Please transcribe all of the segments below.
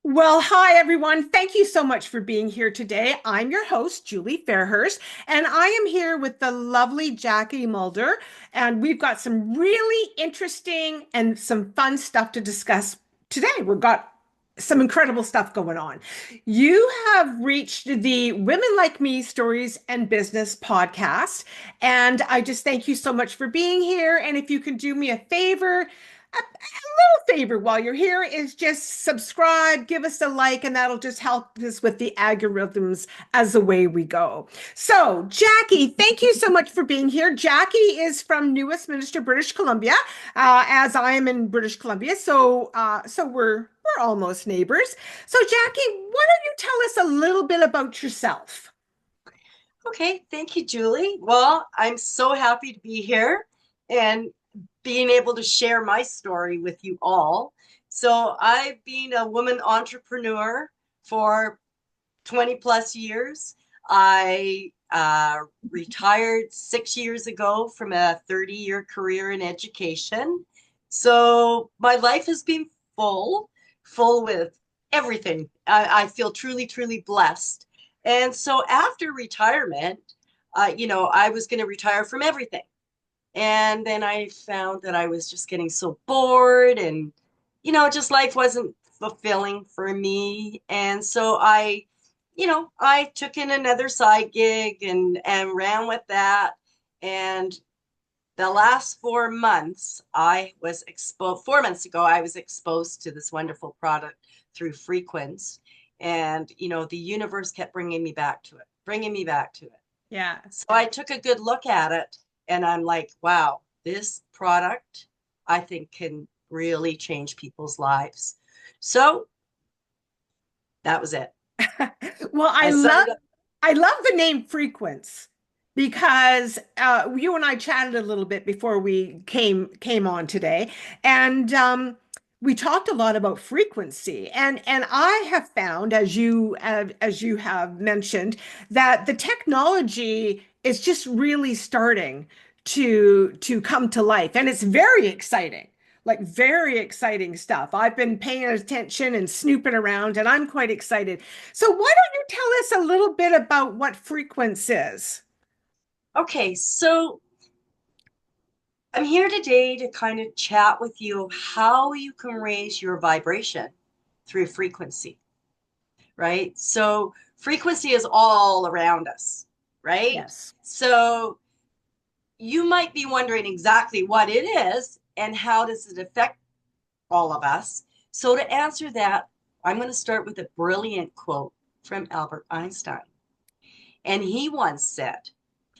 Well, hi everyone. Thank you so much for being here today. I'm your host, Julie Fairhurst, and I am here with the lovely Jackie Mulder, and we've got some really interesting and some fun stuff to discuss today. We've got some incredible stuff going on. You have reached the Women Like Me Stories and Business podcast, and I just thank you so much for being here. And if you can do me a favor, favor while you're here is just subscribe, give us a like, and that'll just help us with the algorithms as the way we go. So, Jackie, thank you so much for being here. Jackie is from New Westminster, British Columbia, as I am in British Columbia. So we're almost neighbors. So, Jackie, why don't you tell us a little bit about yourself? Okay, thank you, Julie. Well, I'm so happy to be here and being able to share my story with you all. So, I've been a woman entrepreneur for 20 plus years. I retired 6 years ago from a 30-year career in education. So, my life has been full with everything. I feel truly, truly blessed. And so after retirement, I was going to retire from everything. And then I found that I was just getting so bored and, just life wasn't fulfilling for me. And so I took in another side gig and ran with that. And the last 4 months, I was exposed, 4 months ago, I was exposed to this wonderful product through Frequence. And, the universe kept bringing me back to it, bringing me back to it. Yeah. So I took a good look at it and I'm like, wow, this product I think can really change people's lives. So that was it. Well, I signed up. I love the name Frequence because you and I chatted a little bit before we came on today, and we talked a lot about frequency. And I have found, as you have mentioned, that the technology is just really starting to come to life, and it's very exciting. Like very exciting stuff. I've been paying attention and snooping around, and I'm quite excited. So, why don't you tell us a little bit about what frequency is? Okay, so I'm here today to kind of chat with you how you can raise your vibration through frequency, right? So frequency is all around us, right? Yes. So you might be wondering exactly what it is and how does it affect all of us. So to answer that, I'm going to start with a brilliant quote from Albert Einstein. And he once said,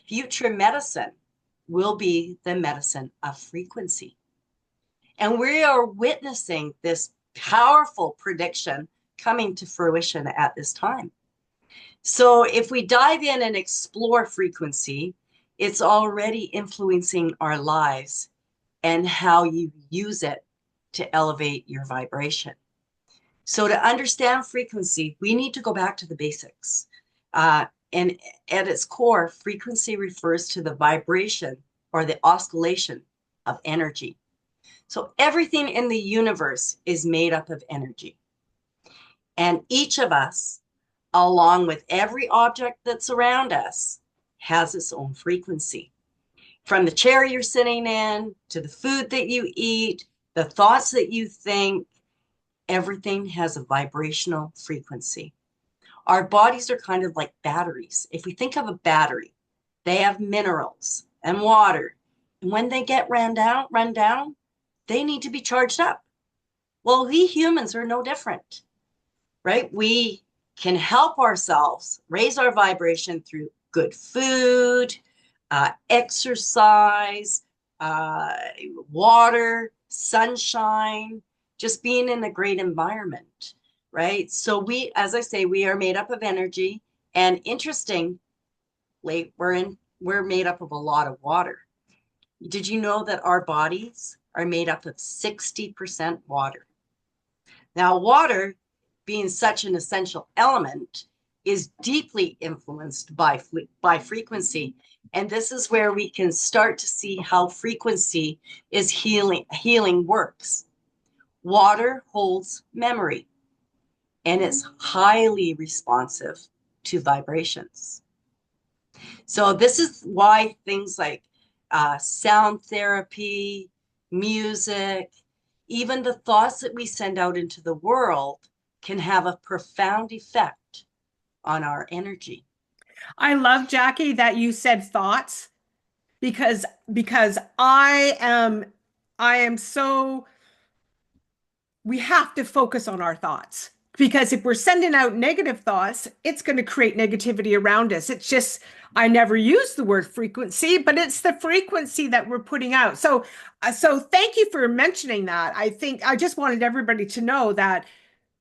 future medicine will be the medicine of frequency. And we are witnessing this powerful prediction coming to fruition at this time. So if we dive in and explore frequency, it's already influencing our lives and how you use it to elevate your vibration. So to understand frequency, we need to go back to the basics. And at its core, frequency refers to the vibration or the oscillation of energy. So everything in the universe is made up of energy. And each of us, along with every object that's around us, has its own frequency. From the chair you're sitting in to the food that you eat, the thoughts that you think, everything has a vibrational frequency. Our bodies are kind of like batteries. If we think of a battery, they have minerals and water. And when they get run down, they need to be charged up. Well, we humans are no different, right? We can help ourselves raise our vibration through good food, exercise, uh, water, sunshine, just being in a great environment, right? So we, as I say, we are made up of energy, and interestingly, we're made up of a lot of water. Did you know that our bodies are made up of 60% water? Now, water, being such an essential element, is deeply influenced by frequency. And this is where we can start to see how frequency is healing works. Water holds memory. and it's highly responsive to vibrations. So this is why things like sound therapy, music, even the thoughts that we send out into the world can have a profound effect on our energy. I love, Jackie, that you said thoughts because I am so we have to focus on our thoughts because if we're sending out negative thoughts, it's going to create negativity around us. It's just, I never use the word frequency, but it's the frequency that we're putting out. So thank you for mentioning that. I think I just wanted everybody to know that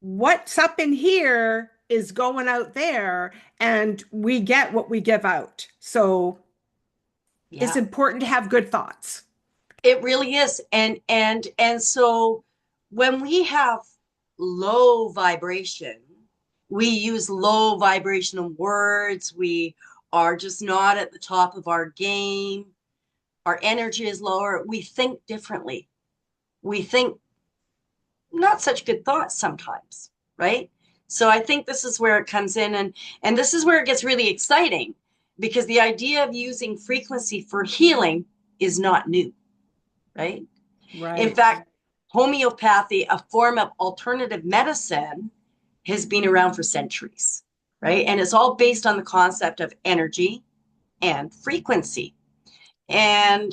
what's up in here is going out there and we get what we give out. So it's Yeah, important to have good thoughts. it really is. And so when we have low vibration, we use low vibrational words. We are just not at the top of our game. Our energy is lower. We think differently. We think not such good thoughts sometimes, right? So I think this is where it comes in, and this is where it gets really exciting because the idea of using frequency for healing is not new, right? In Right. fact, homeopathy, a form of alternative medicine, has been around for centuries, right? And it's all based on the concept of energy and frequency. And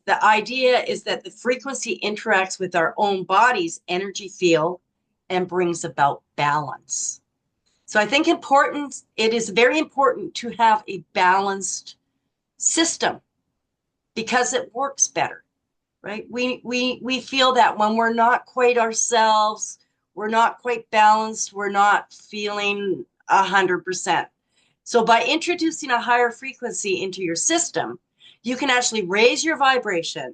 the idea is that the frequency interacts with our own body's energy field and brings about balance. So I think it is very important to have a balanced system because it works better, right? We feel that when we're not quite ourselves, we're not quite balanced, we're not feeling 100%. So by introducing a higher frequency into your system, you can actually raise your vibration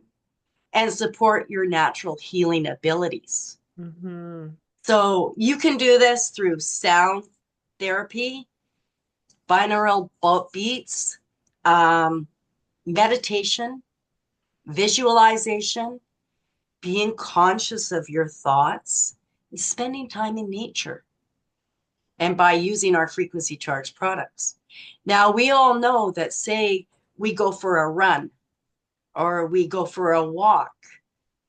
and support your natural healing abilities. Mm-hmm. So you can do this through sound therapy, binaural beats, um, meditation, visualization, being conscious of your thoughts, and spending time in nature, and by using our frequency charged products. Now, we all know that, say, we go for a run or we go for a walk.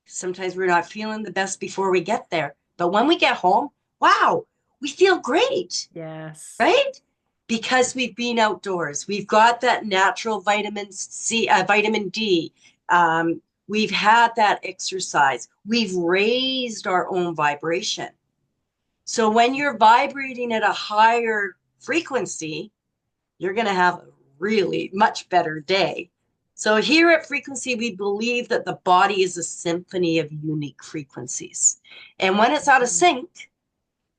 Sometimes we're not feeling the best before we get there. But when we get home, wow, we feel great, Yes. right? Because we've been outdoors. We've got that natural vitamin C, vitamin D. We've had that exercise. We've raised our own vibration. So when you're vibrating at a higher frequency, you're going to have a really much better day. So here at Frequency, we believe that the body is a symphony of unique frequencies. And when it's out of sync,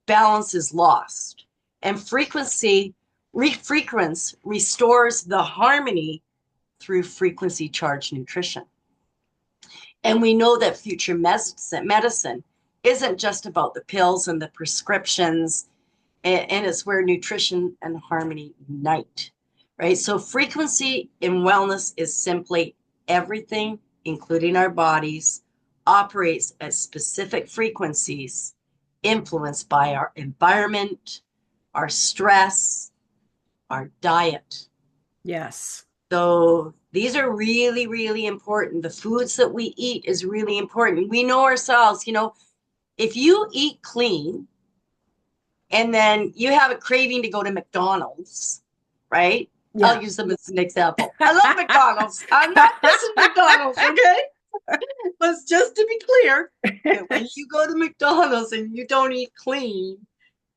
balance is lost. And frequency, refrequence, restores the harmony through frequency charged nutrition. And we know that future medicine isn't just about the pills and the prescriptions, and it's where nutrition and harmony unite, right? So frequency in wellness is simply everything, including our bodies, operates at specific frequencies influenced by our environment, our stress, our diet. Yes. So these are really, really important. The foods that we eat is really important. We know ourselves, if you eat clean, and then you have a craving to go to McDonald's, right? I'll Yeah. use them as an example. I love McDonald's. I'm not dissing McDonald's, okay? But just to be clear, that when you go to McDonald's and you don't eat clean,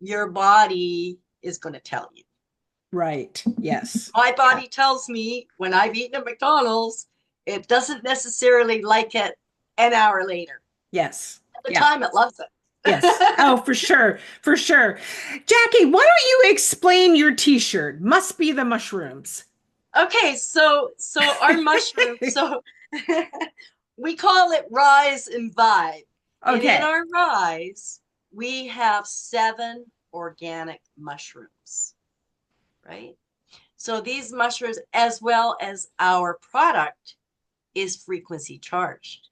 your body is going to tell you. Right. Yes. My Yeah. body tells me when I've eaten at McDonald's, it doesn't necessarily like it an hour later. Yes. At the Yeah. time, it loves Yes. it. Oh, for sure. For sure. Jackie, why don't you explain your t-shirt? Must be the mushrooms. Okay, so our mushroom, so we call it Rise and Vibe. And in Okay. our Rise, we have 7 organic mushrooms, right? So these mushrooms, as well as our product, is frequency charged.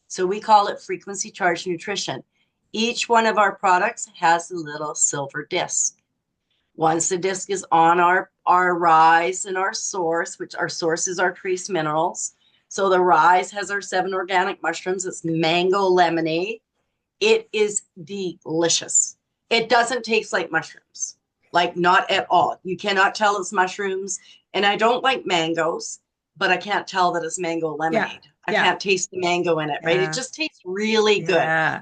So we call it frequency charged nutrition. Each one of our products has a little silver disc. Once the disc is on our rise and our source, which our source is our trace minerals. So the rise has our 7 organic mushrooms. It's mango lemonade. It is delicious. It doesn't taste like mushrooms, like not at all. You cannot tell it's mushrooms. And I don't like mangoes, but I can't tell that it's mango Yeah. lemonade. I Yeah. can't taste the mango in it, right? It Yeah. just tastes really good. Yeah.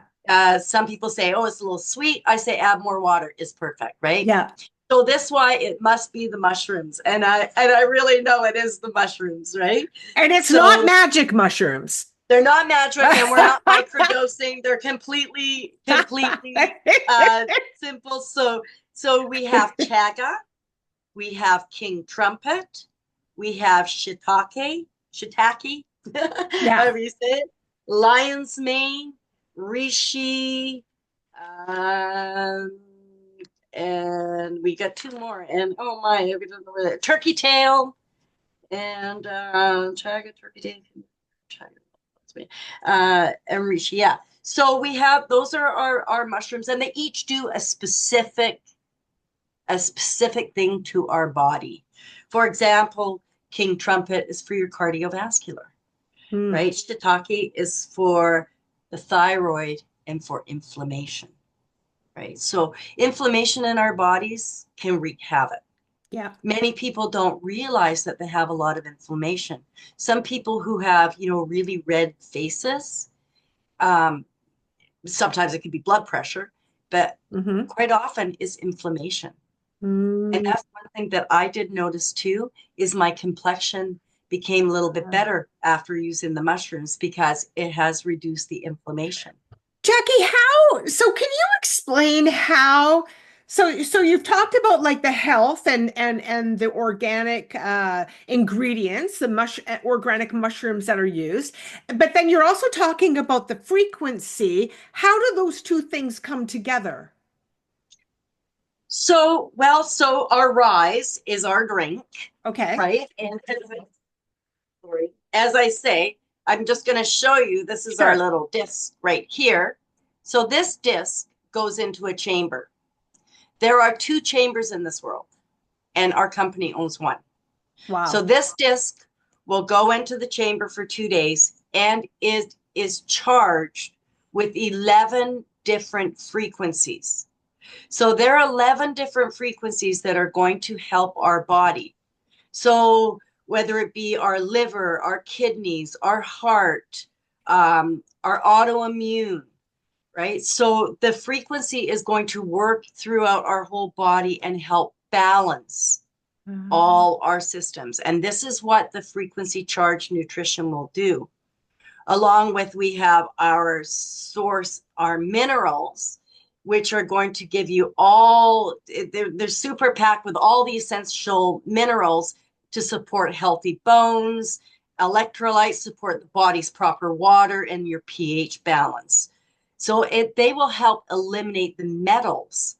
Some people say, oh, it's a little sweet. I say add more water is perfect, right? Yeah. So this why it must be the mushrooms. And I really know it is the mushrooms, right? And it's not So magic mushrooms. they're not magic and we're not microdosing. They're completely simple. So we have chaga, we have king trumpet, we have shiitake, Yeah. however you say it, lion's mane, reishi, um, and we got 2 more. And oh my, we don't know where that turkey tail and chaga, turkey tail, chaga, and reishi. Yeah. So we have those are our mushrooms, and they each do a specific thing to our body. For example, king trumpet is for your cardiovascular, Mm. right? Shiitake is for the thyroid and for inflammation, right? So inflammation in our bodies can wreak havoc. Yeah. Many people don't realize that they have a lot of inflammation. Some people who have, really red faces, um, sometimes it can be blood pressure, but Mm-hmm. quite often is inflammation. And Mm. that's one thing that I did notice too, is my complexion became a little bit better after using the mushrooms because it has reduced the inflammation. Jackie, so can you explain how, so you've talked about like the health and the organic ingredients, the organic mushrooms that are used, but then you're also talking about the frequency. How do those two things come together? So our rise is our drink, Okay, right? And sorry, as I say, I'm just going to show you, this is our sure. little disc right here. So this disc goes into a chamber. There are 2 chambers in this world, and our company owns one. So Wow. this disc will go into the chamber for 2 days and it is charged with 11 different frequencies. So there are 11 different frequencies that are going to help our body. So whether it be our liver, our kidneys, our heart, our autoimmune, right? So the frequency is going to work throughout our whole body and help balance Mhm. all our systems. And this is what the frequency charged nutrition will do. Along with, we have our source, our minerals, which are going to give you they're super packed with all the essential minerals to support healthy bones, electrolytes, support the body's proper water and your pH balance. So they will help eliminate the metals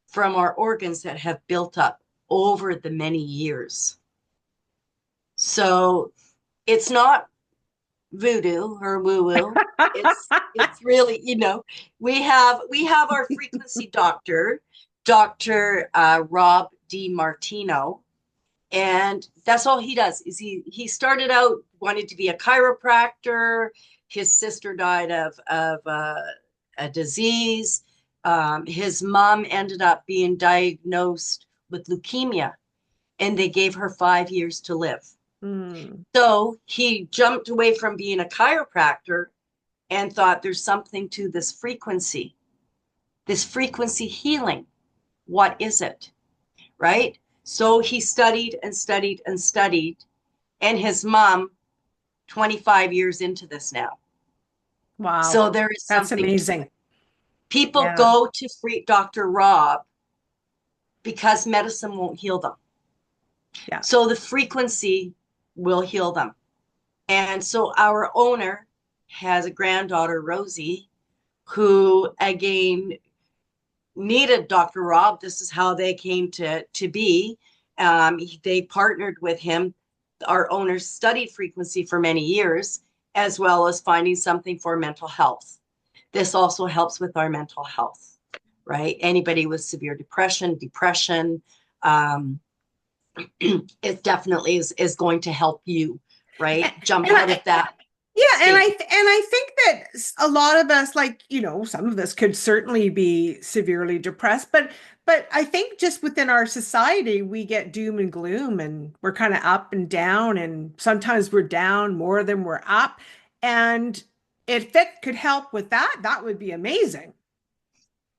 from our organs that have built up over the many years. So it's not voodoo or woo woo. It's really, we have our frequency doctor, Dr. Rob DiMartino, and that's all he does. Is he started out wanting to be a chiropractor. His sister died of a disease. His mom ended up being diagnosed with leukemia, and they gave her 5 years to live. Mm. So he jumped away from being a chiropractor and thought there's something to this frequency healing. What is it? Right? So he studied and studied and studied, and his mom, 25 years into this now. Wow. So there is That's something to it. amazing. People Yeah. go to Dr. Rob because medicine won't heal them. Yeah. So the frequency will heal them. And so our owner has a granddaughter, Rosie, who again needed Dr. Rob. This is how they came to be. They partnered with him. Our owner studied frequency for many years, as well as finding something for mental health. This also helps with our mental health, right? Anybody with severe depression, um, it definitely is going to help you, And, right? Jump and out I, of that yeah, state. and I think that a lot of us, like, some of us could certainly be severely depressed, but I think just within our society, we get doom and gloom, and we're kind of up and down, and sometimes we're down more than we're up. And if it could help with that, that would be amazing.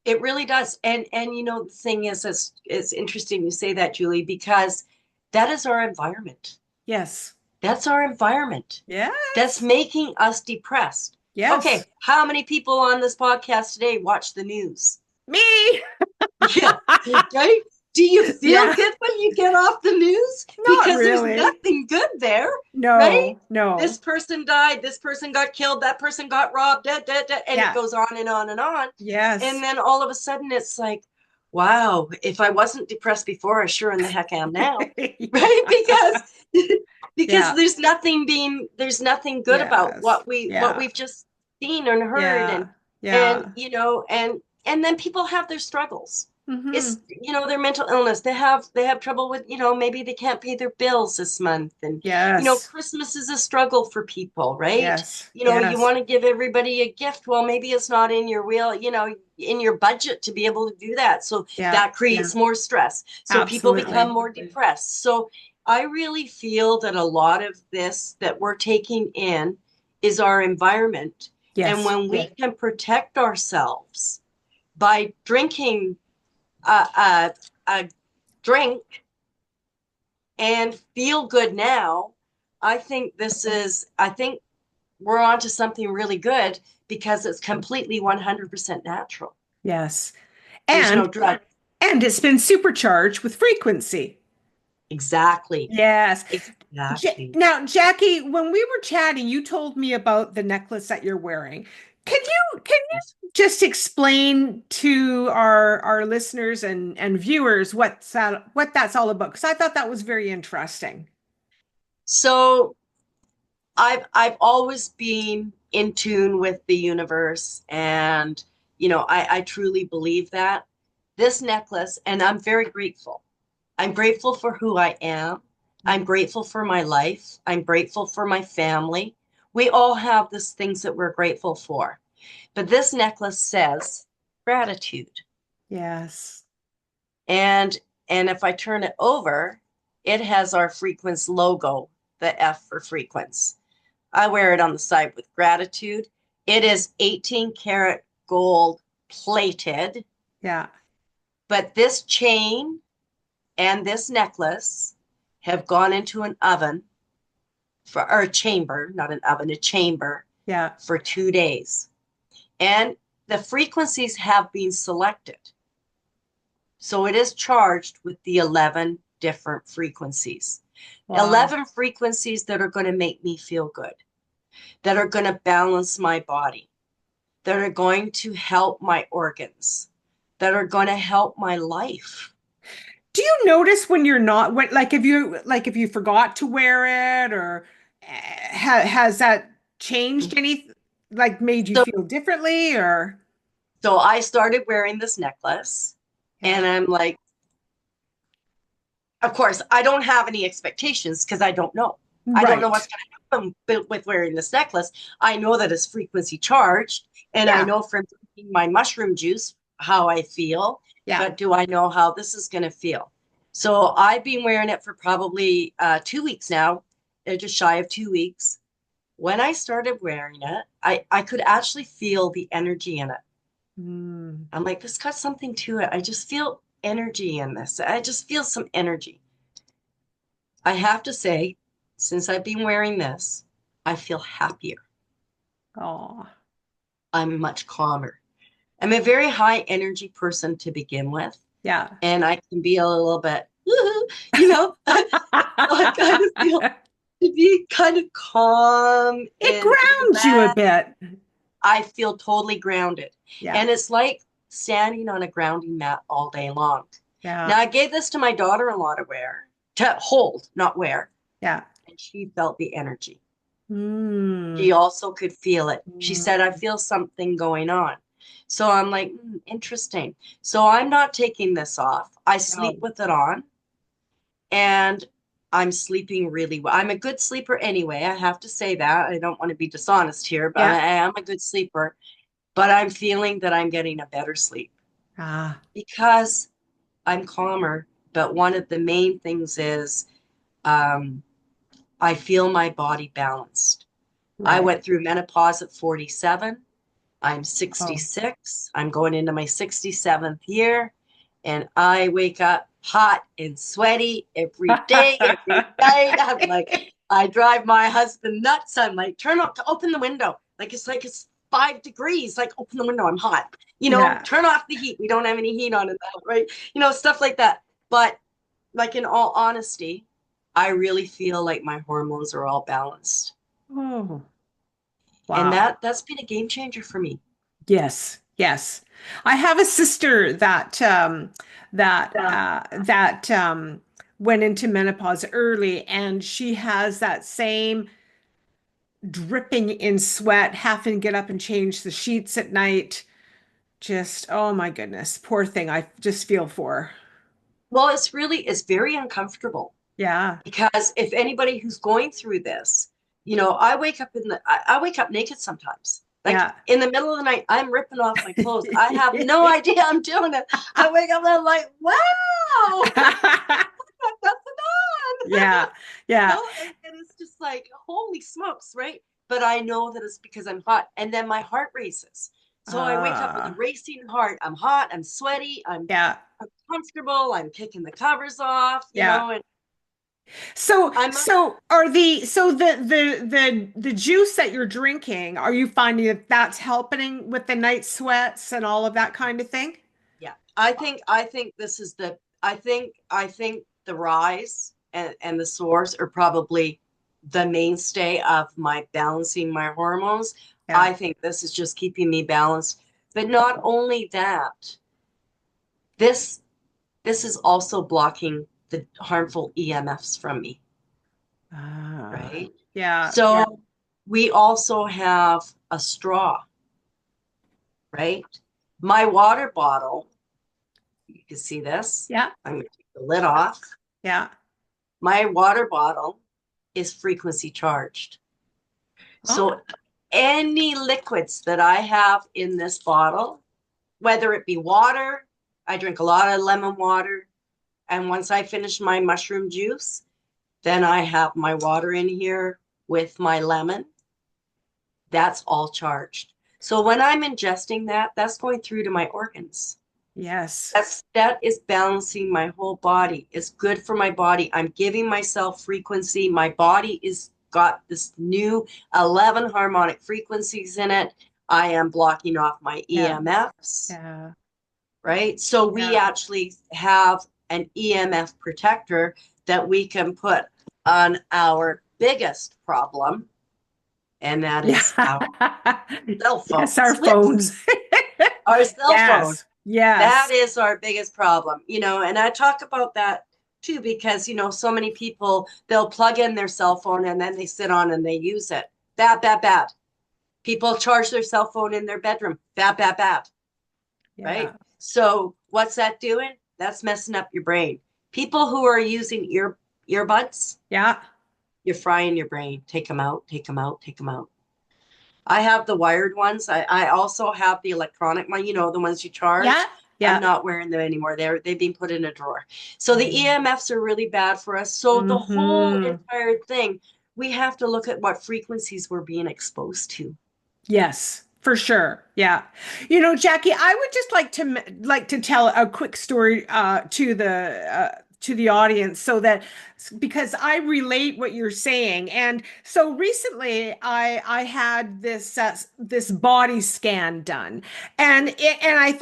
It really does. And the thing is, it's interesting you say that, Julie, because that is our environment. Yes. That's our environment. That's Yes. making us depressed. Yes. Okay, how many people on this podcast today watch the news? Me. Yeah, right? Do you feel Yeah. good when you get off the news? Not Because there's really. nothing good there, right? No, This no. person died, this person got killed, that person got robbed, and it Yeah. goes on and on and on. And Yes. then all of a sudden it's like, wow, if I wasn't depressed before, I sure in the heck am now. Right? Yeah. Because Yeah. there's nothing good about Yes. what Yeah. we've just seen and heard, Yeah. and and Yeah. you know and and then people have their struggles. Hmm. It's their mental illness. They have trouble with, maybe they can't pay their bills this month, and Yes. Christmas is a struggle for people, right? Yes. You Yes. want to give everybody a gift. Well, maybe it's not in your wheel, in your budget to be able to do that. So Yeah. that creates more stress. So people become Absolutely. more depressed. So I really feel that a lot of this that we're taking in is our environment. And Yes. when we can protect ourselves by drinking a drink and feel good now, I think we're onto something really good because it's completely 100% natural. Yes. There's no And drug. it's been supercharged with frequency. Exactly. Yes. Exactly. Now, Jackie, when we were chatting, you told me about the necklace that you're wearing. Can Yes. you just explain to our listeners and viewers what that's all about? Because I thought that was very interesting. So I've always been in tune with the universe, and I truly believe that this necklace, and I'm very grateful. I'm grateful for who I am. I'm grateful for my life. I'm grateful for my family. We all have these things that we're grateful for. But this necklace says gratitude. Yes. And and if I turn it over, it has our frequence logo, the F for frequence. I wear it on the side with gratitude. It is 18 karat gold plated, Yeah. but this chain and this necklace have gone into an oven or a chamber, not an oven, a chamber Yeah. for 2 days. And the frequencies have been selected. So it is charged with the 11 different frequencies. Wow. 11 frequencies that are going to make me feel good, that are going to balance my body, that are going to help my organs, that are going to help my life. Do you notice when you're not if you forgot to wear it, or has that changed any, like, made you So, feel differently, or so I started wearing this necklace, yeah. and I'm like, of course, I don't have any expectations because I don't know. I don't know what's Right. going to happen with wearing this necklace. I know that it's frequency charged, and I Yeah. know from drinking my mushroom juice how I feel, Yeah. but do I know how this is going to feel? So I've been wearing it for probably 2 weeks now, just shy of 2 weeks. When I started wearing it, I could actually feel the energy in it. Mm. I'm like, this got something to it. I just feel energy in this. I just feel some energy. I have to say, since I've been wearing this, I feel happier. Oh. I'm much calmer. I'm a very high energy person to begin with, Yeah. and I can be a little bit, you know, I kind of feel to be kind of calm It and grounds you a relaxed. bit. I feel totally grounded. Yeah. And it's like standing on a grounding mat all day long. Yeah. Now, I gave this to my daughter-in-law to wear, to hold, not wear, Yeah. and she felt the energy. Mm. She also could feel it. She said, I Mm. feel something going on. So I'm like, interesting. So I'm not taking this off. I sleep No. with it on and I'm sleeping really well. I'm a good sleeper anyway. I have to say that. I don't want to be dishonest here, but I Yeah. am a good sleeper. But I'm feeling that I'm getting a better sleep Ah, because I'm calmer. But one of the main things is um, I feel my body balanced. I right. went through menopause at 47. I'm Oh, 66. I'm going into my 67th year, and I wake up hot and sweaty every day, every night. I'm like, I drive my husband nuts. I'm like, turn up to open the window. Like it's 5 degrees. Like, open the window. I'm hot. yeah. Turn off the heat. We don't have any heat on in the house, right? Stuff like that. But like in all honesty, I really feel like my hormones are all balanced. Oh, And wow. that's been a game changer for me. Yes, yes. I have a sister that went into menopause early, and she has that same dripping in sweat, having to get up and change the sheets at night. Just, oh my goodness, poor thing. I just feel for her. Well, it's very uncomfortable Yeah, because if anybody who's going through this, I wake up naked sometimes. Like yeah. in the middle of the night, I'm ripping off my clothes. I have no idea I'm doing it. I wake up and I'm like, wow, got nothing on. Yeah, yeah, And it's just like, holy smokes, right? But I know that it's because I'm hot. And then my heart races. So I wake up with a uh, racing heart. I'm hot, I'm sweaty, yeah, I'm comfortable, I'm kicking the covers off, yeah. and So, I'm so are the juice that you're drinking, are you finding that that's helping with the night sweats and all of that kind of thing? yeah. I think this is the I think the rise and the source are probably the mainstay of my balancing my hormones. Yeah. I think this is just keeping me balanced. But not only that, this this is also blocking the harmful EMFs from me, Ah, right? yeah, yeah, So we also have a straw, right? My water bottle, you can see this. yeah, I'm going to take the lid off. yeah. My water bottle is frequency charged. Oh, So any liquids that I have in this bottle, whether it be water, I drink a lot of lemon water. And once I finish my mushroom juice, then I have my water in here with my lemon. That's all charged. So when I'm ingesting that, that's going through to my organs. yes. That is balancing my whole body. It's good for my body. I'm giving myself frequency. My body is got this new 11 harmonic frequencies in it. I am blocking off my Yeah, EMFs, yeah, right? So we yeah. actually have an EMF protector that we can put on our biggest problem, and that is Yeah. our cell Yes, our phones. phones. Our cell phone. Yes, That yes. is our biggest problem, and I talk about that too because, so many people, they'll plug in their cell phone and then they sit on and they use it. Bad, bad, bad. People charge their cell phone in their bedroom. Bad, bad, bad. Right? Yeah, So what's that doing? That's messing up your brain. People who are using earbuds, yeah, you're frying your brain. Take them out, take them out, take them out. I have the wired ones. I also have the electronic one, the ones you yeah, charge. I'm yeah. not wearing them anymore. They've been put in a drawer. So the Mm. EMFs are really bad for us. So the whole Hmm. entire thing, we have to look at what frequencies we're being exposed to. Yes, for sure. Yeah. You know, Jackie, I would just like to tell a quick story to the audience so that because I relate what you're saying. And so recently I had this body scan done. And I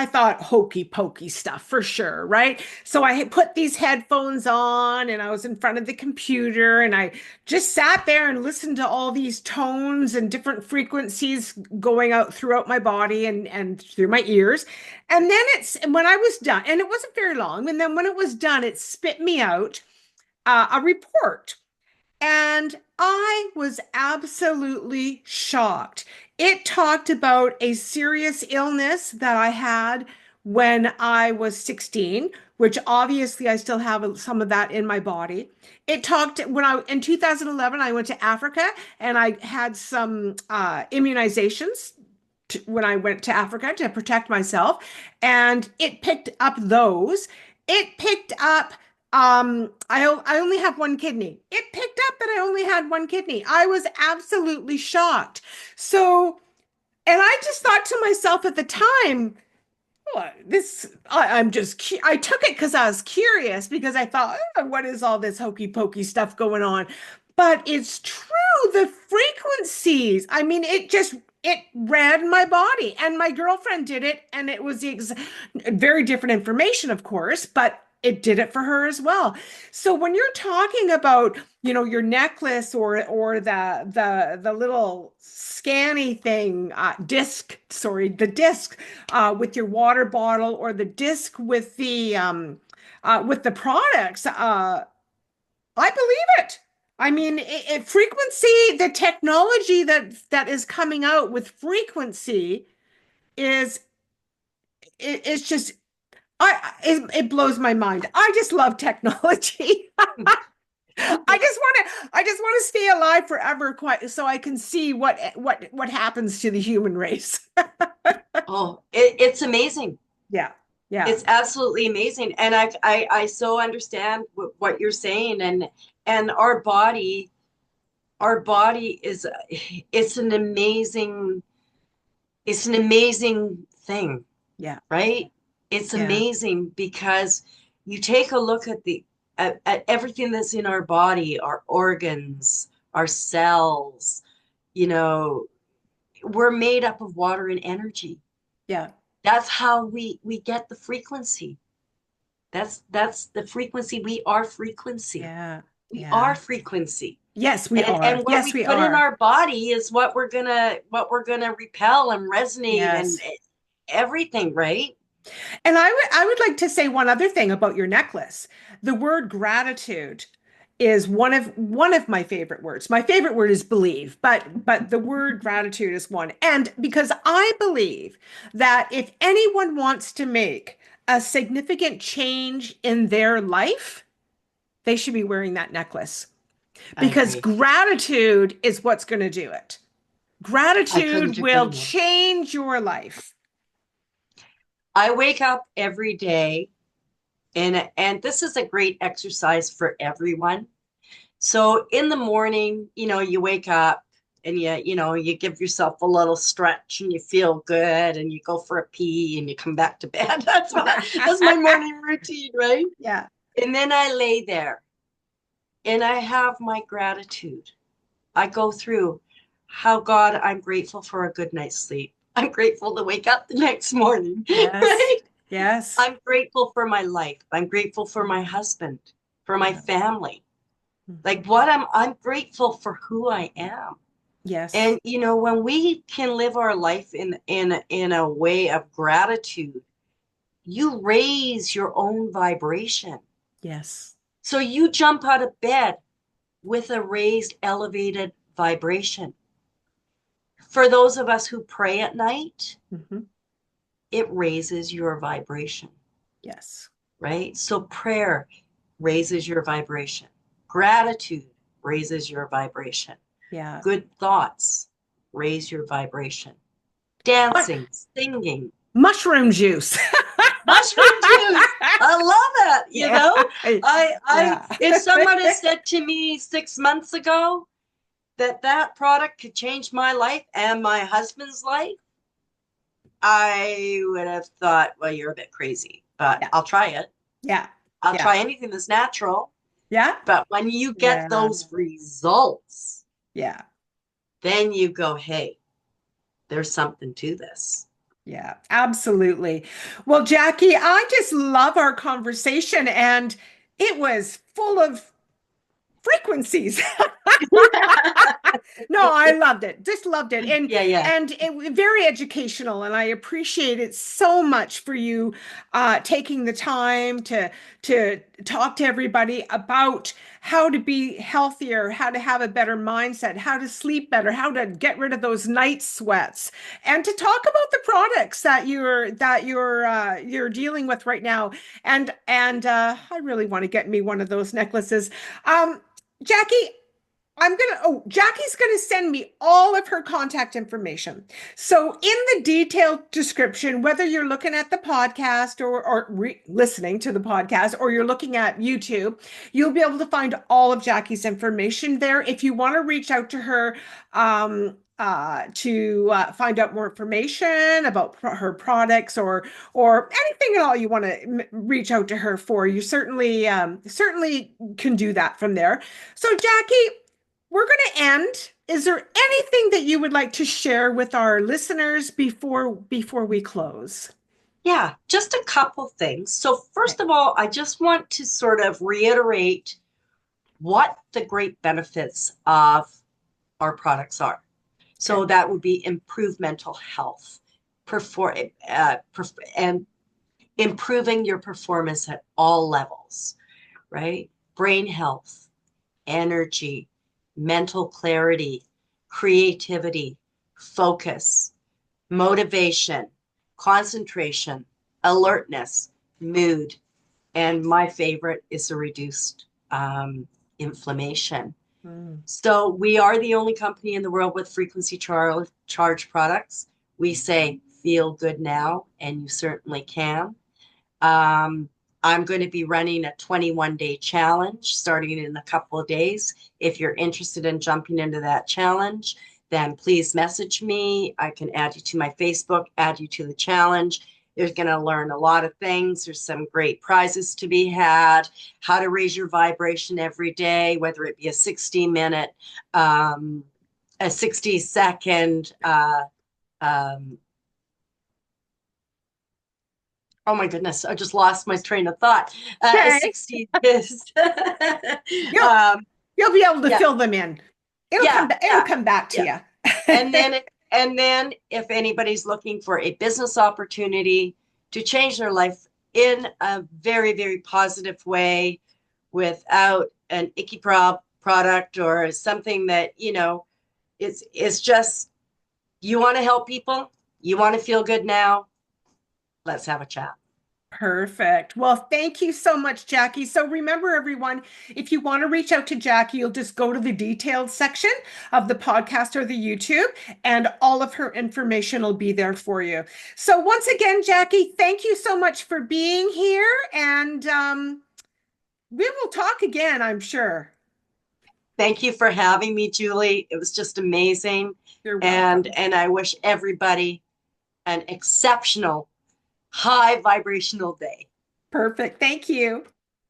thought hokey pokey stuff for sure, right? So I had put these headphones on and I was in front of the computer and I just sat there and listened to all these tones and different frequencies going out throughout my body and through my ears. And then when I was done, and it wasn't very long, and then when it was done, it spit me out a report. And I was absolutely shocked. It talked about a serious illness that I had when I was 16, which obviously I still have some of that in my body. It talked when in 2011, I went to Africa and I had some immunizations when I went to Africa to protect myself, and it picked up those. It picked up I only have one kidney. It picked up that I only had one kidney. I was absolutely shocked. So, and I just thought to myself at the time, well, I'm just, I took it because I was curious because I thought, oh, what is all this hokey pokey stuff going on? But it's true, the frequencies. I mean, it read my body, and my girlfriend did it, and it was very different information, of course, but it did it for her as well. So when you're talking about, your necklace or the little scanny thing, the disc with your water bottle, or the disc with the products, I believe it. I mean, frequency, the technology that is coming out with frequency is it's just it blows my mind. I just love technology. I just want to stay alive forever, quite so I can see what happens to the human race. Oh, it's amazing. Yeah. Yeah. It's absolutely amazing. And I so understand what you're saying. And our body is, it's an amazing, it's an amazing thing, Yeah. right? It's Yeah. amazing because you take a look at at everything that's in our body, our organs, our cells, you know, we're made up of water and energy. Yeah. That's how we get the frequency. That's the frequency. We are frequency. Yeah. We are Yeah. frequency. Yes, we And are. what Yes, we we put in are. our body is what we're gonna repel and resonate and Yes. everything, right? And I would like to say one other thing about your necklace. The word gratitude is one of my favorite words. My favorite word is believe, but the word gratitude is one. And because I believe that if anyone wants to make a significant change in their life, they should be wearing that necklace, I because agree. gratitude is what's going to do it. I couldn't Gratitude agree will more. change your life. I wake up every day, and this is a great exercise for everyone. So in the morning, you wake up and you give yourself a little stretch and you feel good and you go for a pee and you come back to bed. That's my morning routine, right? Yeah. And then I lay there and I have my gratitude. I go through how, God, I'm grateful for a good night's sleep. I'm grateful to wake up the next morning, Yes. right? Yes. I'm grateful for my life. I'm grateful for my Yeah. husband, for my Yeah. family. Like Mhm. what I'm grateful for who I am. Yes. And when we can live our life in a way of gratitude, you raise your own vibration. Yes. So you jump out of bed with a raised, elevated vibration. For those of us who pray at night, Hmm. it raises your vibration, Yes. right? So prayer raises your vibration. Gratitude raises your vibration. Yeah. Good thoughts raise your vibration. What? Dancing, singing, Mushroom juice. mushroom juice. I love it. Yeah. I Yeah. if someone had said to me 6 months ago that product could change my life and my husband's life, I would have thought, well, you're a bit crazy, but Yeah. I'll try it. Yeah. I'll Yeah. try anything that's natural. Yeah. But when you get Yeah. those results, Yeah. then you go, hey, there's something to this. Yeah. Absolutely. Well, Jackie, I just love our conversation, and it was full of frequencies. No, I loved it. Just loved it. And Yeah, yeah. and it very educational, and I appreciate it so much for you taking the time to talk to everybody about how to be healthier, how to have a better mindset, how to sleep better, how to get rid of those night sweats, and to talk about the products that you're dealing with right now. And I really want to get me one of those necklaces. Jackie, Jackie's gonna send me all of her contact information. So in the detailed description, whether you're looking at the podcast or listening to the podcast or you're looking at YouTube, you'll be able to find all of Jackie's information there. If you want to reach out to her to find out more information about her products or anything at all you want to reach out to her for, you certainly can do that from there. So Jackie, we're going to end. Is there anything that you would like to share with our listeners before we close? Yeah, just a couple things. So, Okay. first of all, I just want to sort of reiterate what the great benefits of our products are. Okay. So, that would be improved mental health, perform, and improving your performance at all levels, right? Brain health, energy, mental clarity, creativity, focus, motivation, concentration, alertness, mood, and my favorite is a reduced inflammation. Mm. So we are the only company in the world with frequency charge products. We say feel good now, and you certainly can. Um, I'm going to be running a 21-day challenge starting in a couple of days. If you're interested in jumping into that challenge, then please message me. I can add you to my Facebook, add you to the challenge. You're going to learn a lot of things. There's some great prizes to be had, how to raise your vibration every day, whether it be a 60-minute, a 60-second, um, oh my goodness, I just lost my train of thought. A Okay. 60 is, You'll um, you'll be able to yeah, fill them in. yeah, It'll yeah, come back to yeah. you. And then, and then if anybody's looking for a business opportunity to change their life in a very, very positive way without an icky product or something that, it's just, you want to help people, you want to feel good now, let's have a chat. Perfect. Well, thank you so much, Jackie. So remember, everyone, if you want to reach out to Jackie, you'll just go to the detailed section of the podcast or the YouTube, and all of her information will be there for you. So once again, Jackie, thank you so much for being here, and we will talk again, I'm sure. Thank you for having me, Julie. It was just amazing. You're And welcome. and I wish everybody an exceptional high vibrational day. Perfect. Thank you.